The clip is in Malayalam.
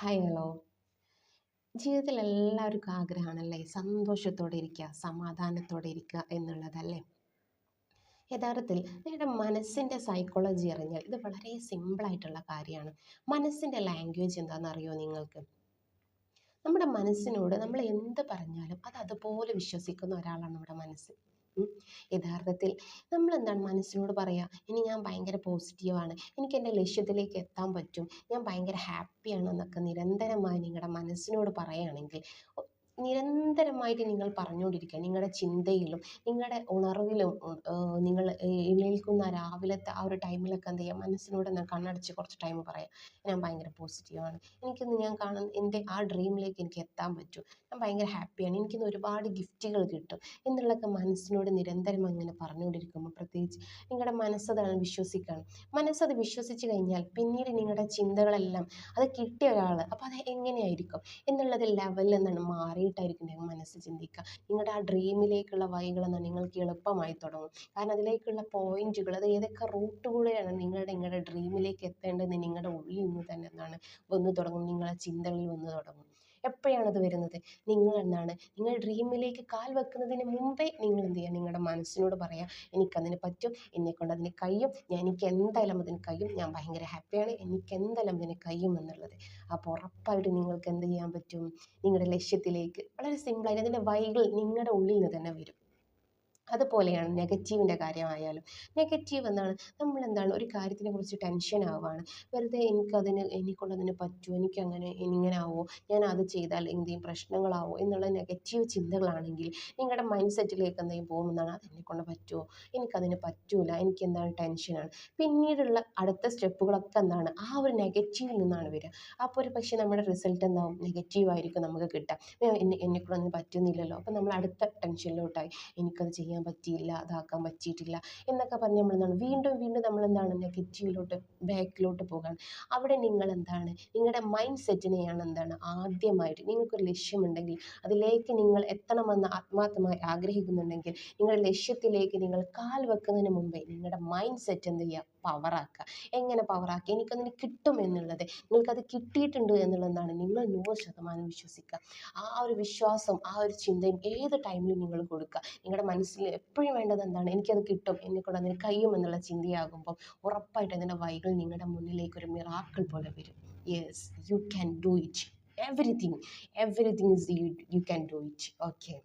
Hi hello. ജീവിതത്തിൽ എല്ലാവർക്കും ആഗ്രഹമാണല്ലേ സന്തോഷത്തോടെ ഇരിക്കുക, സമാധാനത്തോടെ ഇരിക്കുക എന്നുള്ളതല്ലേ. യഥാർത്ഥത്തിൽ നിങ്ങളുടെ മനസ്സിൻ്റെ സൈക്കോളജി അറിഞ്ഞാൽ ഇത് വളരെ സിമ്പിളായിട്ടുള്ള കാര്യമാണ്. മനസ്സിൻ്റെ ലാംഗ്വേജ് എന്താണെന്നറിയോ നിങ്ങൾക്ക്? നമ്മുടെ മനസ്സിനോട് നമ്മൾ എന്ത് പറഞ്ഞാലും അത് അതുപോലെ വിശ്വസിക്കുന്ന ഒരാളാണ് നമ്മുടെ മനസ്സ്. ഉം. യഥാർത്ഥത്തിൽ നമ്മൾ എന്താണ് മനസ്സിനോട് പറയുക, ഇനി ഞാൻ ഭയങ്കര പോസിറ്റീവാണ്, എനിക്ക് എൻ്റെ ലക്ഷ്യത്തിലേക്ക് എത്താൻ പറ്റും, ഞാൻ ഭയങ്കര ഹാപ്പിയാണ് എന്നൊക്കെ നിരന്തരമായി നിങ്ങളുടെ മനസ്സിനോട് പറയുകയാണെങ്കിൽ നിരന്തരമായിട്ട് നിങ്ങൾ പറഞ്ഞുകൊണ്ടിരിക്കുക. നിങ്ങളുടെ ചിന്തയിലും നിങ്ങളുടെ ഉണർവിലും നിങ്ങൾ എഴുന്നേൽക്കുന്ന രാവിലത്തെ ആ ഒരു ടൈമിലൊക്കെ എന്ത് ചെയ്യുക, മനസ്സിനോട് കണ്ണടച്ച് കുറച്ച് ടൈം പറയാം, ഞാൻ ഭയങ്കര പോസിറ്റീവാണ്, എനിക്കിന്ന് ഞാൻ കാണുന്ന എൻ്റെ ആ ഡ്രീമിലേക്ക് എനിക്ക് എത്താൻ പറ്റും, ഞാൻ ഭയങ്കര ഹാപ്പിയാണ്, എനിക്കിന്ന് ഒരുപാട് ഗിഫ്റ്റുകൾ കിട്ടും എന്നുള്ളതൊക്കെ മനസ്സിനോട് നിരന്തരം അങ്ങനെ പറഞ്ഞുകൊണ്ടിരിക്കുമ്പോൾ പ്രത്യേകിച്ച് നിങ്ങളുടെ മനസ്സതാണ് വിശ്വസിക്കുകയാണ്. മനസ്സത് വിശ്വസിച്ച് കഴിഞ്ഞാൽ പിന്നീട് നിങ്ങളുടെ ചിന്തകളെല്ലാം അത് കിട്ടിയ ഒരാൾ അപ്പോൾ അത് എങ്ങനെയായിരിക്കും എന്നുള്ളത് ലെവലിൽ നിന്നാണ് മാറിയിട്ടായിരിക്കും നിങ്ങൾ മനസ്സ് ചിന്തിക്കുക. നിങ്ങളുടെ ആ ഡ്രീമിലേക്കുള്ള വഴികൾ എന്നാൽ നിങ്ങൾക്ക് എളുപ്പമായി തുടങ്ങും. കാരണം അതിലേക്കുള്ള പോയിന്റുകൾ, അത് ഏതൊക്കെ റൂട്ടുകൂടെയാണ് നിങ്ങളുടെ ഡ്രീമിലേക്ക് എത്തേണ്ടതെന്ന് നിങ്ങളുടെ ഉള്ളിൽ നിന്ന് തന്നെ എന്താണ് വന്നു തുടങ്ങും, നിങ്ങളുടെ ചിന്തകളിൽ വന്നു തുടങ്ങും. എപ്പോഴാണത് വരുന്നത്? നിങ്ങൾ ഡ്രീമിലേക്ക് കാൽ വെക്കുന്നതിന് മുമ്പേ നിങ്ങൾ എന്ത് ചെയ്യുക, നിങ്ങളുടെ മനസ്സിനോട് പറയാം, എനിക്കതിന് പറ്റും, എന്നെക്കൊണ്ട് അതിന് കഴിയും, എനിക്ക് എന്തായാലും അതിന് കഴിയും, ഞാൻ ഭയങ്കര ഹാപ്പിയാണ്, എനിക്ക് എന്തായാലും അതിന് കഴിയും എന്നുള്ളത്. അപ്പോൾ ഉറപ്പായിട്ട് നിങ്ങൾക്ക് എന്ത് ചെയ്യാൻ പറ്റും, നിങ്ങളുടെ ലക്ഷ്യത്തിലേക്ക് വളരെ സിമ്പിളായിട്ട് അതിൻ്റെ വഴികൾ നിങ്ങളുടെ ഉള്ളിൽ നിന്ന് തന്നെ വരും. അതുപോലെയാണ് നെഗറ്റീവിൻ്റെ കാര്യമായാലും. നെഗറ്റീവ് എന്താണ്, നമ്മളെന്താണ് ഒരു കാര്യത്തിനെ കുറിച്ച് ടെൻഷൻ ആവുകയാണ്, വെറുതെ എന്നെക്കൊണ്ടതിന് പറ്റുമോ, എനിക്കങ്ങനെ ഇങ്ങനെ ആവുമോ, ഞാൻ അത് ചെയ്താൽ എന്തെങ്കിലും പ്രശ്നങ്ങളാവോ എന്നുള്ള നെഗറ്റീവ് ചിന്തകളാണെങ്കിൽ നിങ്ങളുടെ മൈൻഡ് സെറ്റിലേക്ക് എന്തെങ്കിലും പോകുന്നതാണ്, അതെന്നെക്കൊണ്ട് പറ്റുമോ, എനിക്കതിന് പറ്റൂല, എനിക്കെന്താണ് ടെൻഷനാണ്. പിന്നീടുള്ള അടുത്ത സ്റ്റെപ്പുകളൊക്കെ എന്താണ് ആ ഒരു നെഗറ്റീവിൽ നിന്നാണ് വരിക. അപ്പോൾ ഒരു പക്ഷേ നമ്മുടെ റിസൾട്ട് എന്താവും, നെഗറ്റീവായിരിക്കും നമുക്ക് കിട്ടുക. എന്നെക്കൊണ്ടൊന്നും പറ്റുന്നില്ലല്ലോ, അപ്പോൾ നമ്മൾ അടുത്ത ടെൻഷനിലോട്ടായി, എനിക്കത് ചെയ്യാൻ പറ്റിയില്ല, അതാക്കാൻ പറ്റിയിട്ടില്ല എന്നൊക്കെ പറഞ്ഞ് നമ്മളെന്താണ് വീണ്ടും വീണ്ടും നമ്മളെന്താണ് നെഗറ്റീവിലോട്ട് ബാക്കിലോട്ട് പോകാൻ. അവിടെ നിങ്ങളെന്താണ് നിങ്ങളുടെ മൈൻഡ് സെറ്റിനെയാണ് എന്താണ് ആദ്യമായിട്ട്, നിങ്ങൾക്കൊരു ലക്ഷ്യമുണ്ടെങ്കിൽ അതിലേക്ക് നിങ്ങൾ എത്തണമെന്ന് ആത്മാർത്ഥമായി ആഗ്രഹിക്കുന്നുണ്ടെങ്കിൽ നിങ്ങളുടെ ലക്ഷ്യത്തിലേക്ക് നിങ്ങൾ കാൽ വെക്കുന്നതിന് മുമ്പേ നിങ്ങളുടെ മൈൻഡ് സെറ്റ് എന്ത് ചെയ്യുക, പവറാക്കുക. എങ്ങനെ പവറാക്കുക, എനിക്കതിന് കിട്ടും എന്നുള്ളത്, നിങ്ങൾക്കത് കിട്ടിയിട്ടുണ്ട് എന്നുള്ളതാണ് നിങ്ങൾ 100% വിശ്വസിക്കുക. ആ ഒരു വിശ്വാസം, ആ ഒരു ചിന്തയും ഏത് ടൈമിലും നിങ്ങൾ കൊടുക്കുക. നിങ്ങളുടെ മനസ്സിൽ എപ്പോഴും വേണ്ടത് എന്താണ്, എനിക്കത് കിട്ടും, എന്നെക്കൊണ്ട് അതിന് കഴിയും എന്നുള്ള ചിന്തയാകുമ്പോൾ ഉറപ്പായിട്ട് അതിൻ്റെ വഴികൾ നിങ്ങളുടെ മുന്നിലേക്ക് ഒരു മിറാക്കിൾ പോലെ വരും. Yes, you can do it. Everything, everything is you can do it. Okay.